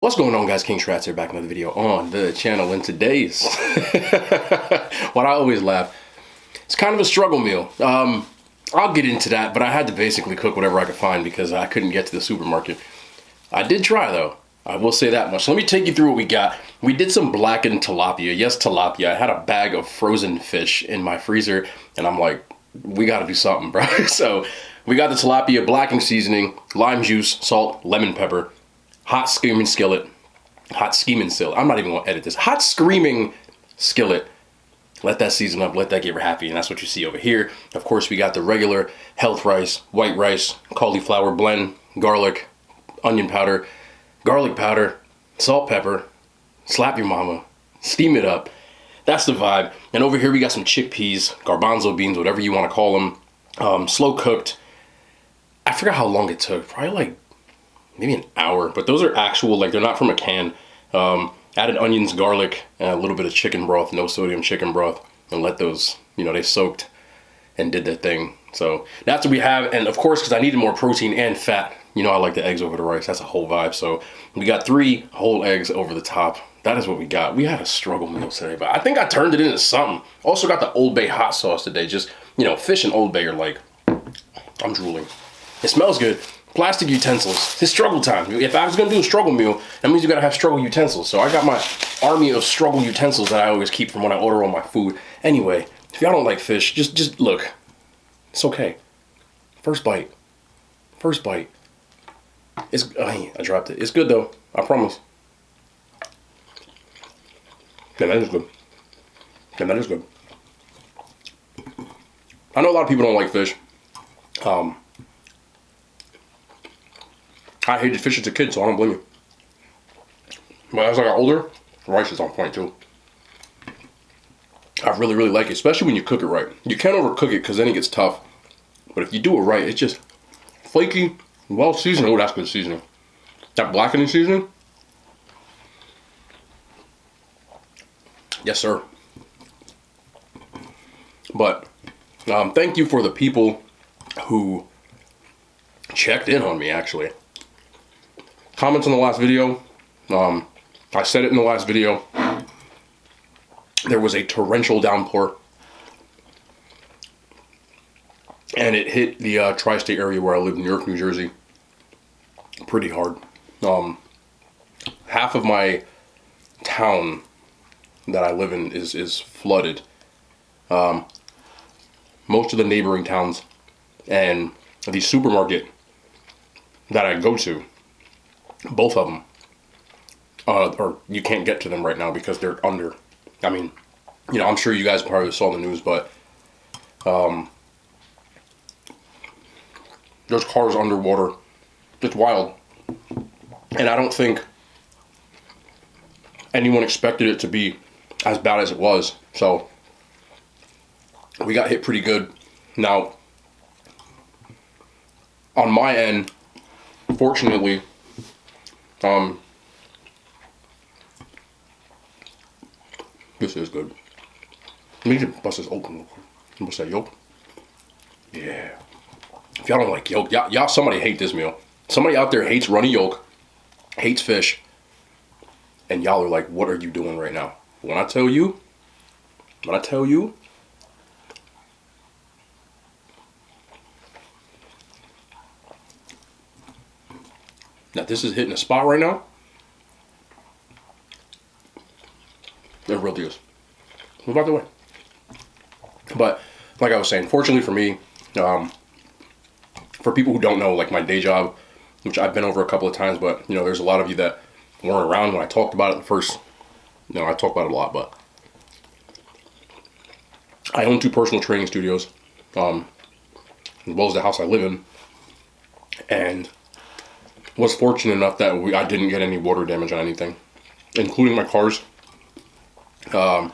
What's going on, guys? King Shrats here, back with another video on the channel. And today's what I always laugh, it's kind of a struggle meal. I'll get into that, but I had to basically cook whatever I could find because I couldn't get to the supermarket. I did try though, I will say that much. Let me take you through what we got. We did some blackened tilapia. Yes, tilapia. I had a bag of frozen fish in my freezer and I'm like, we gotta do something, bro. So we got the tilapia, blackened seasoning, lime juice, salt, lemon pepper, hot screaming skillet. I'm not even gonna edit this. Hot screaming skillet. Let that season up, let that get happy, and that's what you see over here. Of course, we got the regular health rice, white rice, cauliflower blend, garlic, onion powder, garlic powder, salt, pepper, slap your mama, steam it up. That's the vibe. And over here we got some chickpeas, garbanzo beans, whatever you want to call them, slow cooked. I forgot how long it took, probably like maybe an hour, but those are actual, like they're not from a can. Added onions, garlic, and a little bit of chicken broth, no sodium chicken broth, and let those, they soaked and did their thing. So that's what we have. And of course, because I needed more protein and fat, I like the eggs over the rice. That's a whole vibe. So we got 3 whole eggs over the top. That is what we got. We had a struggle meal today, but I think I turned it into something. Also got the Old Bay hot sauce today. Just, fish and Old Bay are like, I'm drooling. It smells good. Plastic utensils. It's struggle time. If I was gonna do a struggle meal, that means you gotta have struggle utensils. So I got my army of struggle utensils that I always keep from when I order all my food. Anyway, if y'all don't like fish, just look. It's okay. First bite. First bite. I dropped it. It's good though. I promise. Yeah, that is good. Yeah, that is good. I know a lot of people don't like fish. I hated fish as a kid, so I don't blame you. But as I got older, rice is on point too. I really, really like it, especially when you cook it right. You can't overcook it because then it gets tough. But if you do it right, it's just flaky, well seasoned. Oh, that's good seasoning. That blackening seasoning? Yes, sir. But thank you for the people who checked in on me, actually. Comments on the last video. I said it in the last video. There was a torrential downpour. And it hit the tri-state area where I live, New York, New Jersey, pretty hard. Half of my town that I live in is flooded. Most of the neighboring towns and the supermarket that I go to, both of them, or you can't get to them right now because they're under. I mean, I'm sure you guys probably saw the news, but there's cars underwater. It's wild. And I don't think anyone expected it to be as bad as it was. So we got hit pretty good. Now, on my end, fortunately, this is good. Let me just bust this open real quick. Bust that yolk. Yeah. If y'all don't like yolk, y'all somebody hate this meal. Somebody out there hates runny yolk, hates fish, and y'all are like, what are you doing right now? When I tell you, that this is hitting a spot right now, it really is. Move out the way. But like I was saying, fortunately for me, for people who don't know, like my day job, which I've been over a couple of times, but there's a lot of you that weren't around when I talked about it at first. I talk about it a lot, but I own 2 personal training studios, as well as the house I live in, and was fortunate enough that I didn't get any water damage on anything, including my cars. But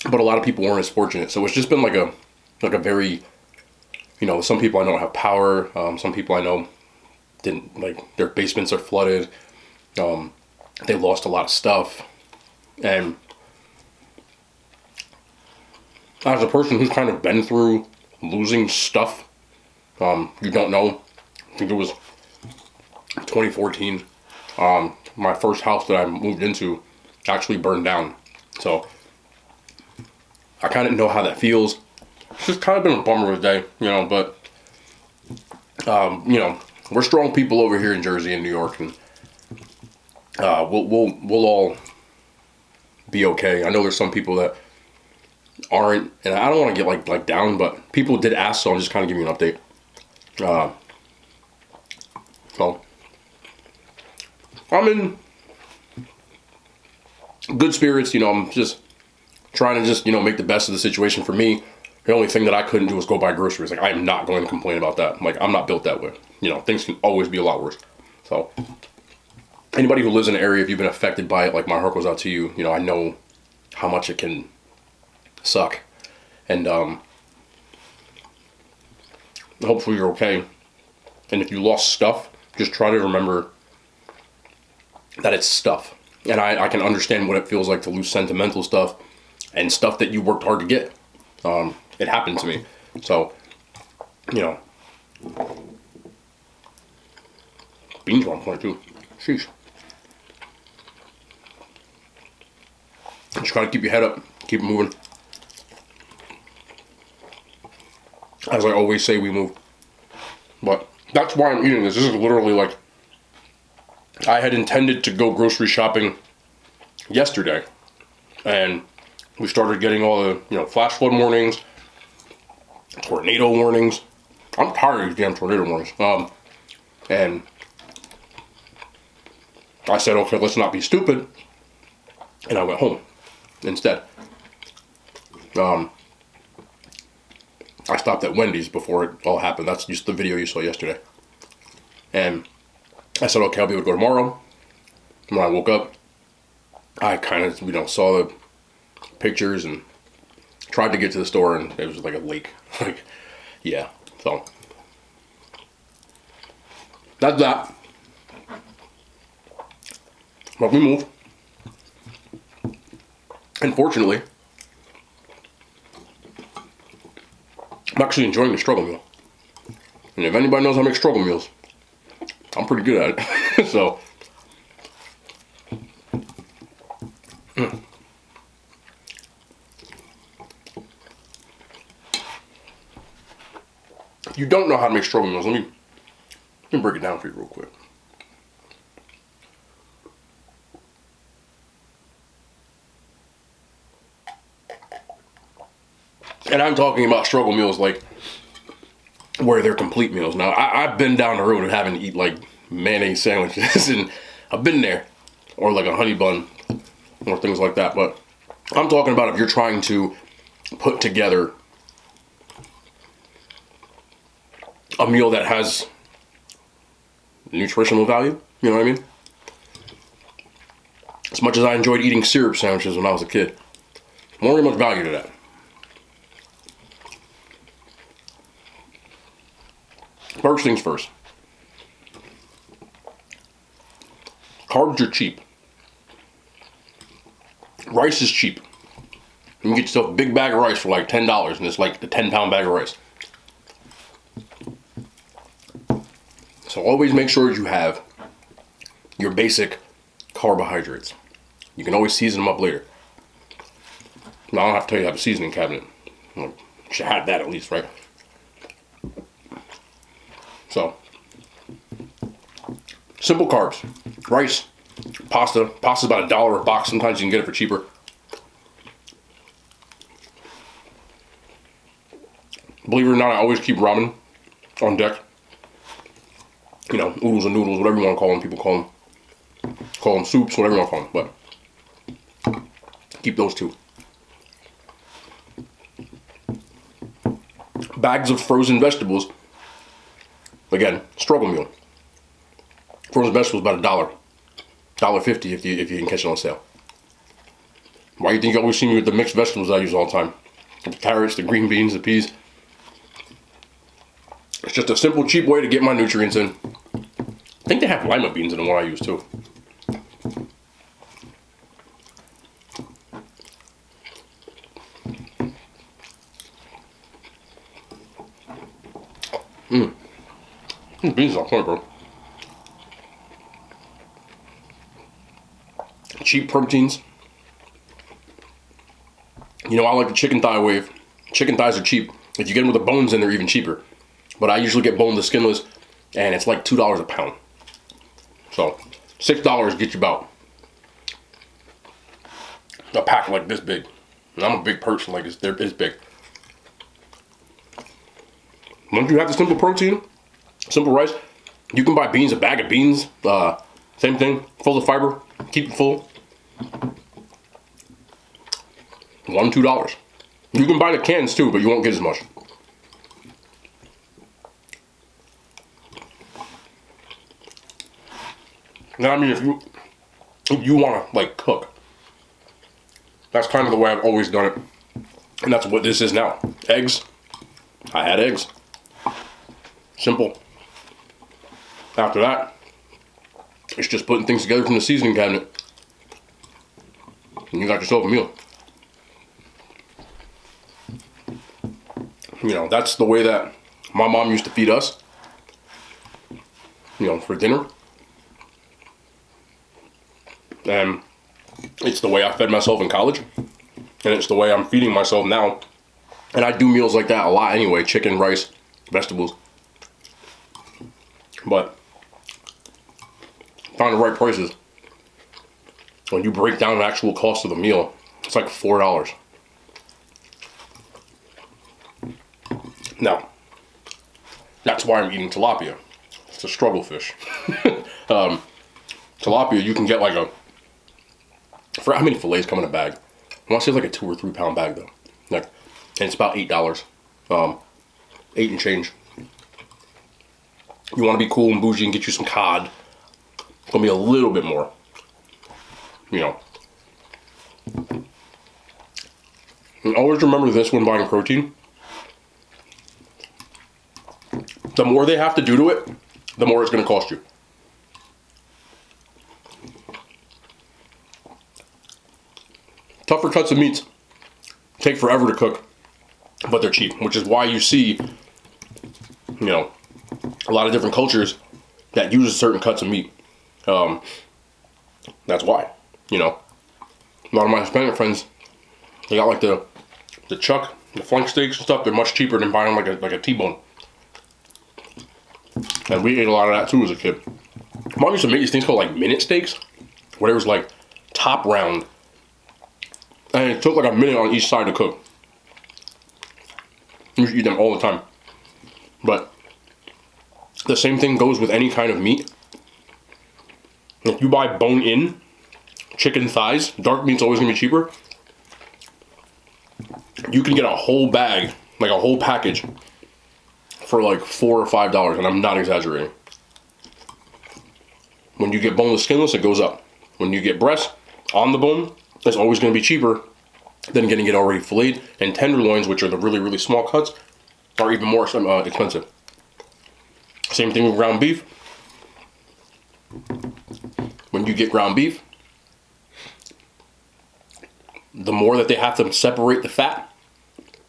a lot of people weren't as fortunate, so it's just been like a very, some people I know have power. Some people I know didn't, like their basements are flooded. They lost a lot of stuff, and as a person who's kind of been through losing stuff, you don't know. I think it was 2014. My first house that I moved into actually burned down. So I kind of know how that feels. It's just kind of been a bummer of a day, you know, but you know, we're strong people over here in Jersey and New York, and we'll all be okay. I know there's some people that aren't, and I don't want to get like down, but people did ask, so I'm just kind of giving you an update. So I'm in good spirits, you know. I'm just trying to just, you know, make the best of the situation for me. The only thing that I couldn't do was go buy groceries. Like, I am not going to complain about that. Like, I'm not built that way. You know, things can always be a lot worse. So anybody who lives in an area, if you've been affected by it, like, my heart goes out to you. You know, I know how much it can suck. And hopefully you're okay. And if you lost stuff, just try to remember that it's stuff. And I can understand what it feels like to lose sentimental stuff and stuff that you worked hard to get. It happened to me. So, you know. Beans are on point too. Sheesh. Just gotta keep your head up. Keep it moving. As I always say, we move. But that's why I'm eating this. This is literally like, I had intended to go grocery shopping yesterday. And we started getting all the, you know, flash flood warnings, tornado warnings. I'm tired of these damn tornado warnings. And I said, okay, let's not be stupid. And I went home instead. I stopped at Wendy's before it all happened. That's just the video you saw yesterday. And I said, okay, I'll be able to go tomorrow. When I woke up, I kind of, you know, saw the pictures and tried to get to the store, and it was like a lake. Like, yeah, so that's that. But we move. And fortunately, I'm actually enjoying the struggle meal. And if anybody knows how to make struggle meals, I'm pretty good at it. So if you don't know how to make struggle meals, let me break it down for you real quick. And I'm talking about struggle meals like where they're complete meals. Now, I've been down the road of having to eat like mayonnaise sandwiches, and I've been there, or like a honey bun, or things like that. But I'm talking about if you're trying to put together a meal that has nutritional value, you know what I mean? As much as I enjoyed eating syrup sandwiches when I was a kid, there wasn't much value to that. First things first. Carbs are cheap. Rice is cheap. You can get yourself a big bag of rice for like $10, and it's like the 10-pound bag of rice. So always make sure you have your basic carbohydrates. You can always season them up later. Now, I don't have to tell you I have a seasoning cabinet. You should have that at least, right? So, simple carbs. Rice, pasta. Pasta's about $1 a box. Sometimes you can get it for cheaper. Believe it or not, I always keep ramen on deck. You know, oodles and noodles, whatever you want to call them. People call them soups, whatever you want to call them. But keep those two. Bags of frozen vegetables. Again, struggle meal. Frozen vegetables about $1, $1.50 if you can catch it on sale. Why do you think you always see me with the mixed vegetables I use all the time? The carrots, the green beans, the peas. It's just a simple, cheap way to get my nutrients in. I think they have lima beans in the one I use too. Beans on point, bro. cheap proteins. You know, I like the chicken thigh wave. Chicken thighs are cheap. If you get them with the bones in, they're even cheaper. But I usually get boneless, skinless, and it's like $2 a pound. So $6 gets you about a pack like this big. And I'm a big person, like it's big. Once you have the simple protein, simple rice, you can buy beans, a bag of beans, same thing, full of fiber, keep it full. $1, $2. You can buy the cans too, but you won't get as much. Now, I mean, if you want to like cook, that's kind of the way I've always done it, and that's what this is now. Eggs. I had eggs. Simple. After that, it's just putting things together from the seasoning cabinet, and you got yourself a meal. You know, that's the way that my mom used to feed us, you know, for dinner. And it's the way I fed myself in college. And it's the way I'm feeding myself now. And I do meals like that a lot anyway. Chicken, rice, vegetables. But find the right prices. When you break down the actual cost of the meal, it's like $4. Now, that's why I'm eating tilapia. It's a struggle fish. Tilapia, you can get like for how many fillets come in a bag? I want to say like a 2 or 3 pound bag though. Like, and it's about $8. 8 and change. You want to be cool and bougie and get you some cod. It's gonna be a little bit more. You know. And always remember this when buying protein. The more they have to do to it, the more it's going to cost you. Tougher cuts of meats take forever to cook, but they're cheap, which is why you see, you know, a lot of different cultures that use certain cuts of meat. That's why, you know, a lot of my Hispanic friends, they got like the chuck, the flank steaks and stuff. They're much cheaper than buying like a T-bone. And we ate a lot of that too as a kid. Mom used to make these things called like minute steaks, where it was like top round. And it took like a minute on each side to cook. You should eat them all the time. But the same thing goes with any kind of meat. If you buy bone-in chicken thighs, dark meat's always gonna be cheaper. You can get a whole bag, like a whole package, for like $4 or $5, and I'm not exaggerating. When you get boneless, skinless, it goes up. When you get breast on the bone, it's always going to be cheaper than getting it already filleted. And tenderloins, which are the really, really small cuts, are even more expensive. Same thing with ground beef. When you get ground beef, the more that they have to separate the fat,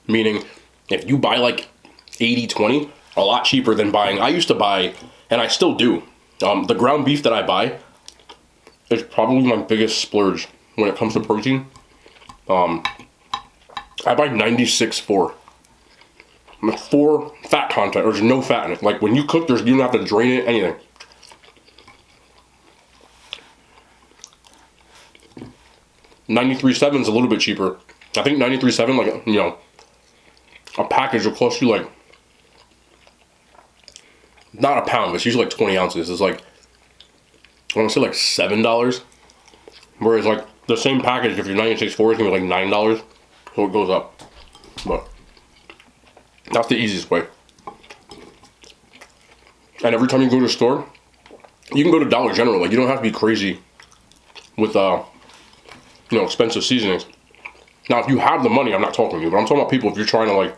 meaning if you buy like 80-20, a lot cheaper than buying. I used to buy, and I still do, the ground beef that I buy is probably my biggest splurge when it comes to protein. I buy 96.4. 4 fat content, there's no fat in it. Like when you cook, you don't have to drain it, anything. $93.7 is a little bit cheaper. I think $93.7, like, you know, a package will cost you like, not a pound, but it's usually like 20 ounces. It's like, I want to say like $7. Whereas like the same package, if you're 96.4, it's going to be like $9. So it goes up. But that's the easiest way. And every time you go to a store, you can go to Dollar General. Like, you don't have to be crazy with, you know, expensive seasonings. Now, if you have the money, I'm not talking to you, but I'm talking about people if you're trying to like,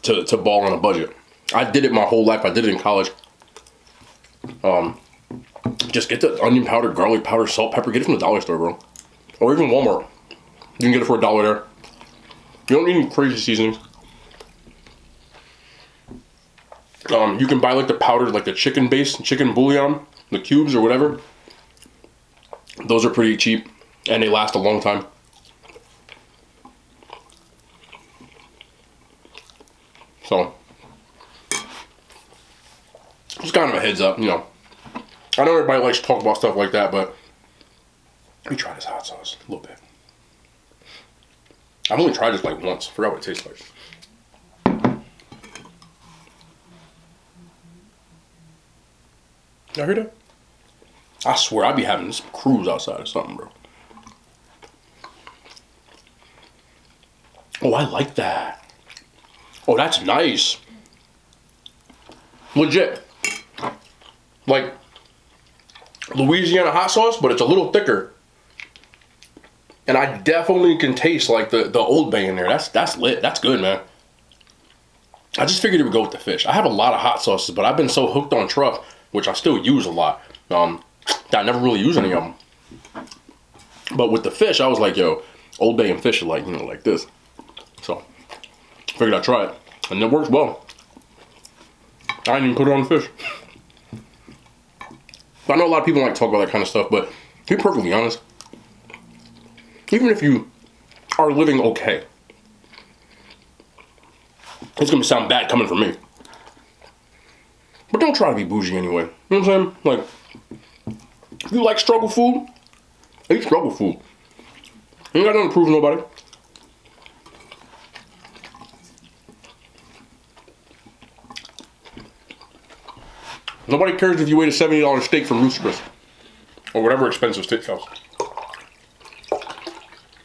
to ball on a budget. I did it my whole life. I did it in college. Just get the onion powder, garlic powder, salt, pepper. Get it from the dollar store, bro. Or even Walmart. You can get it for $1 there. You don't need any crazy seasonings. You can buy like the powder, like the chicken base, chicken bouillon, the cubes or whatever. Those are pretty cheap and they last a long time. So, just kind of a heads up, you know. I know everybody likes to talk about stuff like that, but let me try this hot sauce a little bit. I've only tried this like once. I forgot what it tastes like. Y'all hear that? I swear I be having some crews outside or something, bro. Oh, I like that. Oh, that's nice. Legit. Like Louisiana hot sauce, but it's a little thicker. And I definitely can taste like the Old Bay in there. That's lit. That's good, man. I just figured it would go with the fish. I have a lot of hot sauces, but I've been so hooked on truff, which I still use a lot, that I never really use any of them. But with the fish, I was like, yo, Old Bay and fish are like, you know, like this. So, figured I'd try it. And it works well. I didn't even put it on the fish. I know a lot of people like to talk about that kind of stuff, but to be perfectly honest, even if you are living okay, it's gonna sound bad coming from me. But don't try to be bougie anyway. You know what I'm saying? Like, if you like struggle food, eat struggle food. You ain't got nothing to prove to nobody. Nobody cares if you ate a $70 steak from Rooster Chris or whatever expensive steakhouse.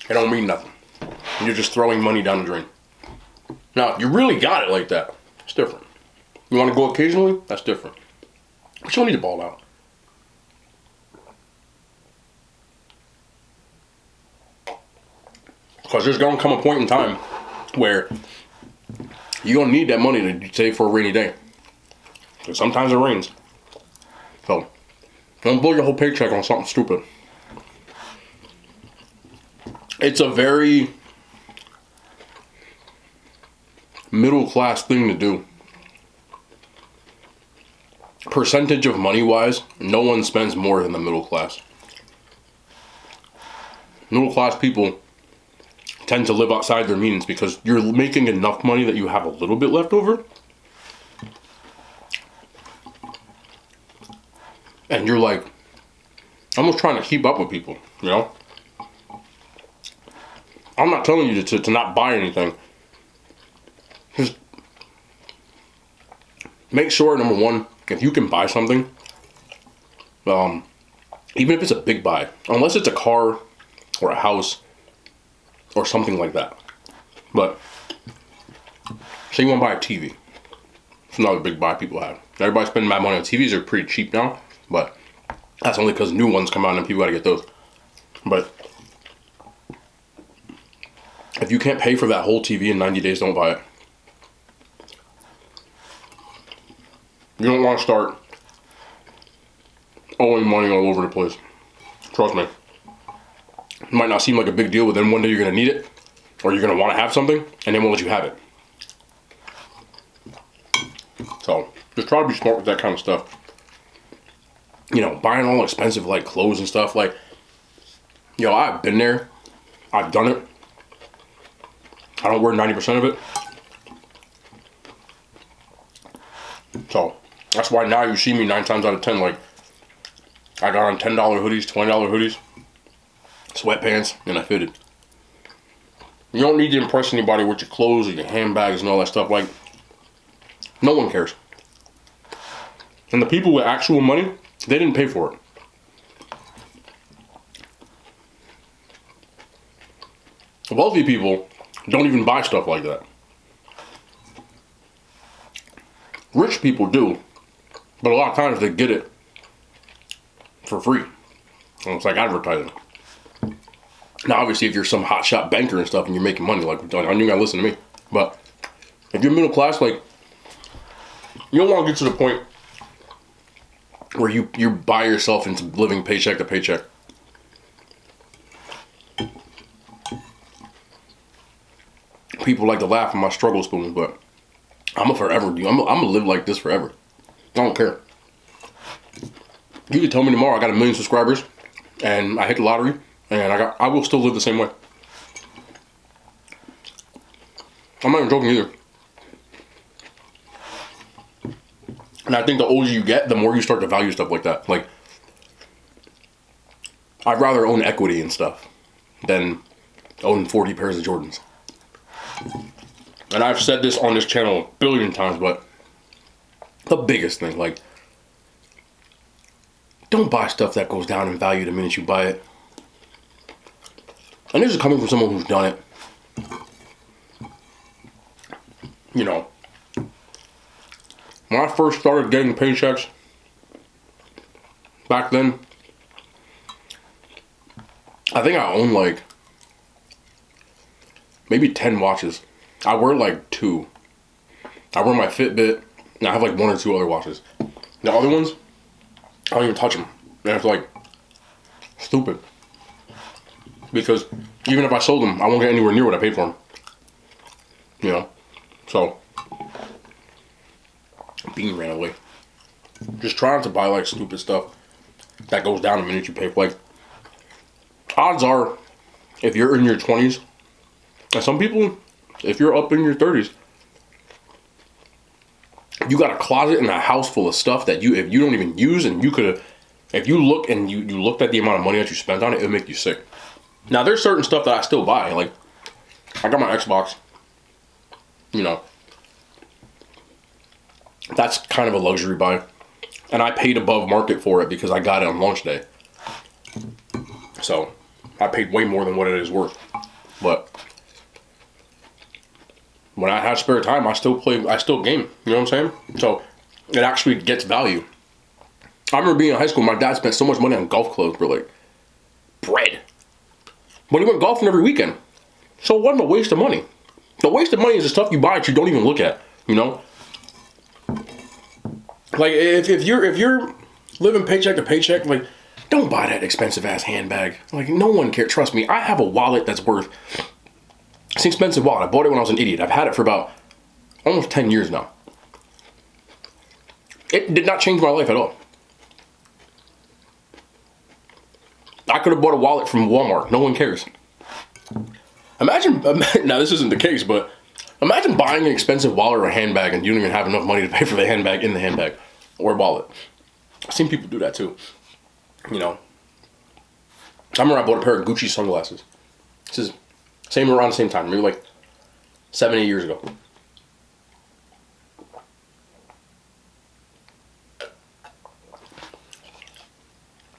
It don't mean nothing. You're just throwing money down the drain. Now, if you really got it like that, it's different. You want to go occasionally? That's different. But you don't need to ball out. Because there's going to come a point in time where you're going to need that money to save for a rainy day. Because sometimes it rains. So, don't blow your whole paycheck on something stupid. It's a very middle class thing to do. Percentage of money wise, no one spends more than the middle class. Middle class people tend to live outside their means because you're making enough money that you have a little bit left over. And you're like almost trying to keep up with people, you know? I'm not telling you to not buy anything. Just make sure, number one, if you can buy something, even if it's a big buy, unless it's a car or a house or something like that. But say you want to buy a TV. It's another big buy people have. Everybody's spending mad money on TVs. Are pretty cheap now, but that's only because new ones come out and people got to get those. But if you can't pay for that whole TV in 90 days, don't buy it. You don't want to start owing money all over the place. Trust me. It might not seem like a big deal, but then one day you're going to need it, or you're going to want to have something, and they won't let you have it. So, just try to be smart with that kind of stuff. You know, buying all expensive, like, clothes and stuff, like, yo, I've been there. I've done it. I don't wear 90% of it. So, that's why now you see me 9 times out of 10, like, I got on $10 hoodies, $20 hoodies, sweatpants, and I fitted. You don't need to impress anybody with your clothes or your handbags and all that stuff. Like, no one cares. And the people with actual money, they didn't pay for it. Wealthy people don't even buy stuff like that. Rich people do, but a lot of times they get it for free. And it's like advertising. Now, obviously, if you're some hotshot banker and stuff and you're making money, like, you gotta listen to me. But if you're middle class, like, you don't want to get to the point where you buy yourself into living paycheck to paycheck. People like to laugh at my struggle spoon, but I'm gonna forever do. I'm gonna live like this forever. I don't care. You can tell me tomorrow I got 1 million subscribers. and I hit the lottery, and I will still live the same way. I'm not even joking either. And I think the older you get, the more you start to value stuff like that. Like, I'd rather own equity and stuff than own 40 pairs of Jordans. And I've said this on this channel a billion times, but the biggest thing, like, don't buy stuff that goes down in value the minute you buy it. And this is coming from someone who's done it. You know, when I first started getting paychecks, back then, I think I owned like maybe 10 watches. I wear like 2. I wear my Fitbit, and I have like 1 or 2 other watches. The other ones, I don't even touch them. And it's like stupid. Because even if I sold them, I won't get anywhere near what I paid for them. You know? So, Bean ran away. Just try not to buy like stupid stuff that goes down the minute you pay for. Like, odds are, if you're in your 20s, and some people, if you're up in your 30s, you got a closet and a house full of stuff that if you don't even use, and you could have, if you look and you looked at the amount of money that you spent on it, it'll make you sick. Now, there's certain stuff that I still buy. Like, I got my Xbox. You know, that's kind of a luxury buy. And I paid above market for it because I got it on launch day. So, I paid way more than what it is worth. But when I have spare time, I still game. You know what I'm saying? So, it actually gets value. I remember being in high school, my dad spent so much money on golf clubs for like bread. But he went golfing every weekend. So it wasn't a waste of money. The waste of money is the stuff you buy that you don't even look at, you know? Like, if you're living paycheck to paycheck, like, don't buy that expensive ass handbag. Like, no one cares. Trust me, I have a wallet that's worth, it's an expensive wallet. I bought it when I was an idiot. I've had it for about almost 10 years now. It did not change my life at all. I could have bought a wallet from Walmart. No one cares. Imagine, now this isn't the case, but imagine buying an expensive wallet or a handbag and you don't even have enough money to pay for the handbag in the handbag or wallet. I've seen people do that too. You know. I remember I bought a pair of Gucci sunglasses. This is around the same time, maybe like 7, 8 years ago.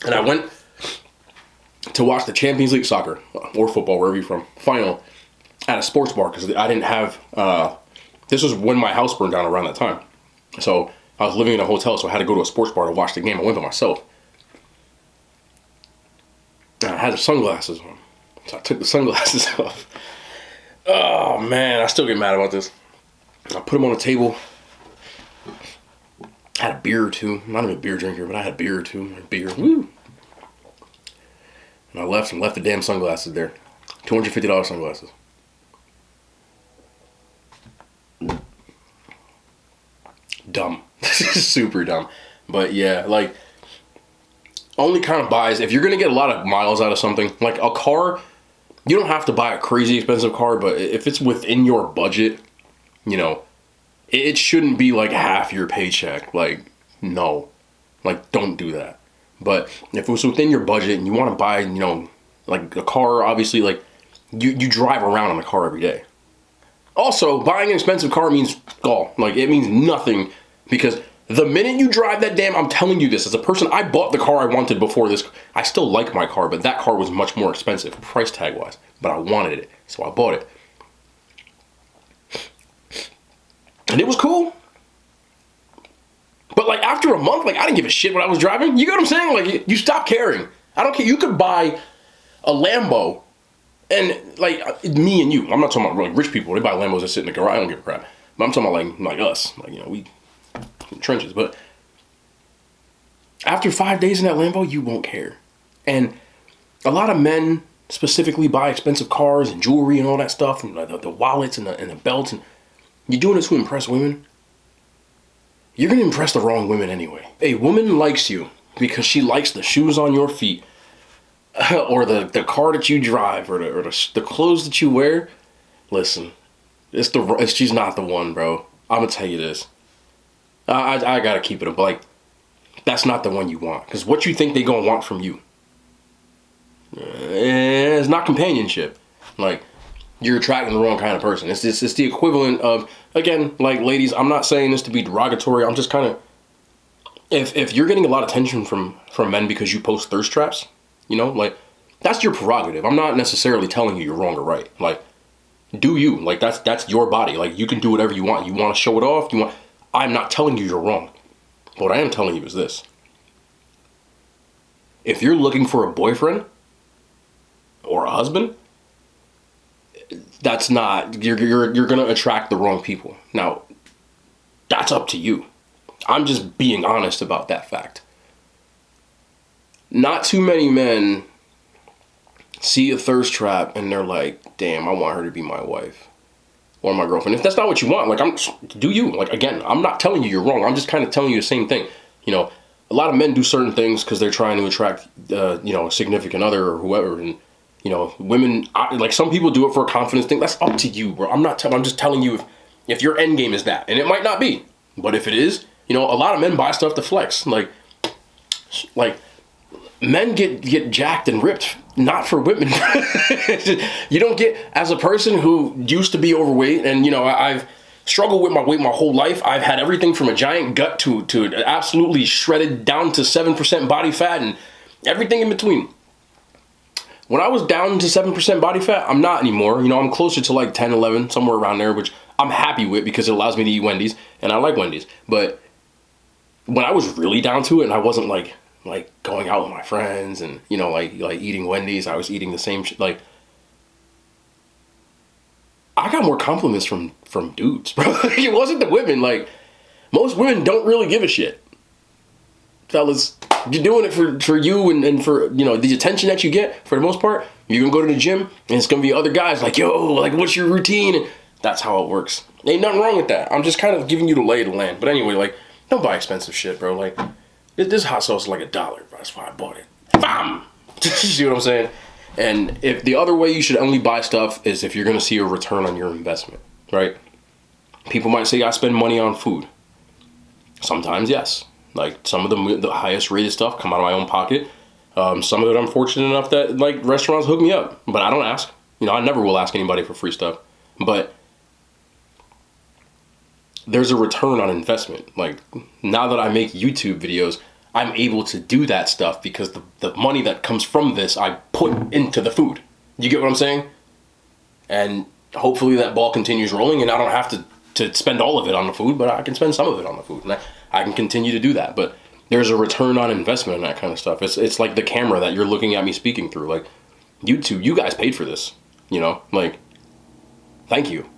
And I went to watch the Champions League soccer, or football, wherever you're from, final, at a sports bar, because I didn't have, this was when my house burned down around that time. So I was living in a hotel, so I had to go to a sports bar to watch the game. I went by myself. And I had the sunglasses on. So I took the sunglasses off. Oh, man, I still get mad about this. I put them on the table. I had a beer or two. I'm not even a beer drinker, but I had a beer or two. Beer, woo. And I left the damn sunglasses there. $250 sunglasses. Dumb. Super dumb. But yeah, like, only kind of buys, if you're going to get a lot of miles out of something, like a car, you don't have to buy a crazy expensive car, but if it's within your budget, you know, it shouldn't be like half your paycheck. Like, no. Like, don't do that. But if it was within your budget and you want to buy, you know, like a car, obviously, like, you drive around in a car every day. Also, buying an expensive car means gall. Like, it means nothing, because the minute you drive that damn, I'm telling you this, as a person, I bought the car I wanted before this. I still like my car, but that car was much more expensive, price tag wise. But I wanted it, so I bought it. And it was cool. But, like, after a month, like, I didn't give a shit what I was driving. You get what I'm saying? Like, you stop caring. I don't care. You could buy a Lambo, and, like, me and you. I'm not talking about, like, rich people. They buy Lambos that sit in the garage. I don't give a crap. But I'm talking about, like us. Like, you know, we in the trenches. But after 5 days in that Lambo, you won't care. And a lot of men specifically buy expensive cars and jewelry and all that stuff, and the wallets and the belts. And you're doing it to impress women. You're going to impress the wrong women anyway. A woman likes you because she likes the shoes on your feet, or the car that you drive, or the clothes that you wear, listen, she's not the one, bro. I'm gonna tell you this. I gotta keep it up. Like, that's not the one you want. Because what you think they gonna want from you? It's not companionship. Like, you're attracting the wrong kind of person. It's the equivalent of, again, like, ladies, I'm not saying this to be derogatory. I'm just kind of, if you're getting a lot of attention from men because you post thirst traps, you know, like, that's your prerogative. I'm not necessarily telling you you're wrong or right. Like, do you. Like, that's your body. Like, you can do whatever you want. You want to show it off. I'm not telling you you're wrong. But what I am telling you is this. If you're looking for a boyfriend or a husband, that's not, you're going to attract the wrong people. Now, that's up to you. I'm just being honest about that fact. Not too many men see a thirst trap and they're like, damn, I want her to be my wife or my girlfriend. If that's not what you want, like, do you. Like, again, I'm not telling you you're wrong. I'm just kind of telling you the same thing. You know, a lot of men do certain things because they're trying to attract, you know, a significant other or whoever. And, you know, women, like, some people do it for a confidence thing. That's up to you, bro. I'm just telling you if your end game is that. And it might not be. But if it is, you know, a lot of men buy stuff to flex. Like men get jacked and ripped, not for women. You don't get, as a person who used to be overweight, and, you know, I've struggled with my weight my whole life. I've had everything from a giant gut to absolutely shredded down to 7% body fat and everything in between. When I was down to 7% body fat, I'm not anymore. You know, I'm closer to like 10, 11, somewhere around there, which I'm happy with because it allows me to eat Wendy's, and I like Wendy's. But when I was really down to it and I wasn't like going out with my friends and, you know, like eating Wendy's, I was eating the same shit. Like, I got more compliments from dudes, bro. It wasn't the women. Like, most women don't really give a shit. Fellas, you're doing it for you and for, you know, the attention that you get, for the most part. You're gonna go to the gym and it's gonna be other guys like, yo, like, what's your routine? And that's how it works. Ain't nothing wrong with that. I'm just kind of giving you the lay of the land. But anyway, like, don't buy expensive shit, bro. Like, this hot sauce is like $1. That's why I bought it. Bam! You see what I'm saying? And if the other way you should only buy stuff is if you're going to see a return on your investment, right? People might say I spend money on food. Sometimes, yes. Like, some of the highest rated stuff come out of my own pocket. Some of it I'm fortunate enough that, like, restaurants hook me up. But I don't ask. You know, I never will ask anybody for free stuff. But there's a return on investment. Like, now that I make YouTube videos, I'm able to do that stuff because the money that comes from this, I put into the food. You get what I'm saying? And hopefully that ball continues rolling and I don't have to spend all of it on the food, but I can spend some of it on the food. And I can continue to do that. But there's a return on investment in that kind of stuff. It's like the camera that you're looking at me speaking through. Like, YouTube, you guys paid for this. You know? Like, thank you.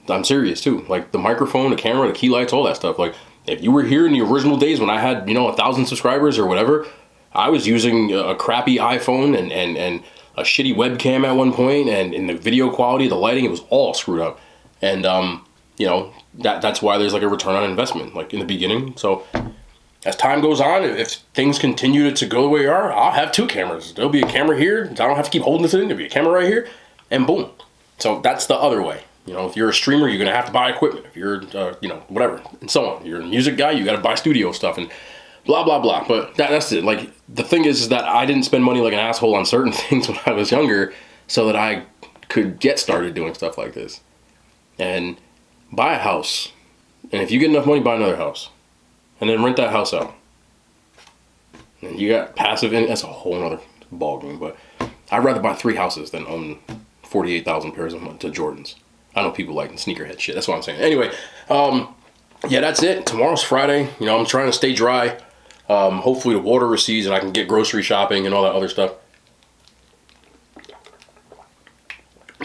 I'm serious too. Like, the microphone, the camera, the key lights, all that stuff. Like, if you were here in the original days when I had, you know, 1,000 subscribers or whatever, I was using a crappy iPhone and a shitty webcam at one point, and in the video quality, the lighting, it was all screwed up. And you know, that's why there's like a return on investment, like, in the beginning. So as time goes on, if things continue to go the way they are, I'll have 2 cameras. There'll be a camera here. I don't have to keep holding this in. There'll be a camera right here, and boom. So that's the other way. You know, if you're a streamer, you're going to have to buy equipment. If you're, you know, whatever, and so on. You're a music guy, you got to buy studio stuff and blah, blah, blah. But that's it. Like, the thing is that I didn't spend money like an asshole on certain things when I was younger so that I could get started doing stuff like this. And buy a house. And if you get enough money, buy another house. And then rent that house out. And you got passive income. That's a whole other ballgame. But I'd rather buy 3 houses than own 48,000 pairs of Jordans. I know people like sneakerhead shit. That's what I'm saying. Anyway, yeah, that's it. Tomorrow's Friday. You know, I'm trying to stay dry. Hopefully the water recedes and I can get grocery shopping and all that other stuff.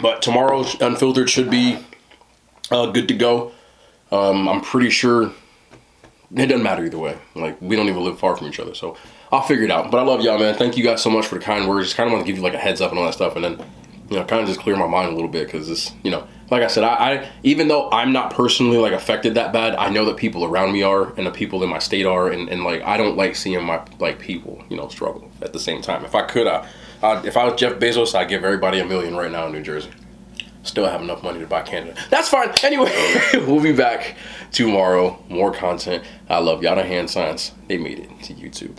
But tomorrow, Unfiltered should be good to go. I'm pretty sure it doesn't matter either way. Like, we don't even live far from each other, so I'll figure it out. But I love y'all, man. Thank you guys so much for the kind words. Just kind of want to give you like a heads up and all that stuff, and then, you know, kind of just clear my mind a little bit because this, you know, like I said, I even though I'm not personally like affected that bad, I know that people around me are, and the people in my state are, and like I don't like seeing my like people, you know, struggle at the same time. If I could, if I was Jeff Bezos, I'd give everybody $1 million right now in New Jersey. Still have enough money to buy Canada. That's fine. Anyway, we'll be back tomorrow. More content. I love Yada Hand Signs. They made it to YouTube.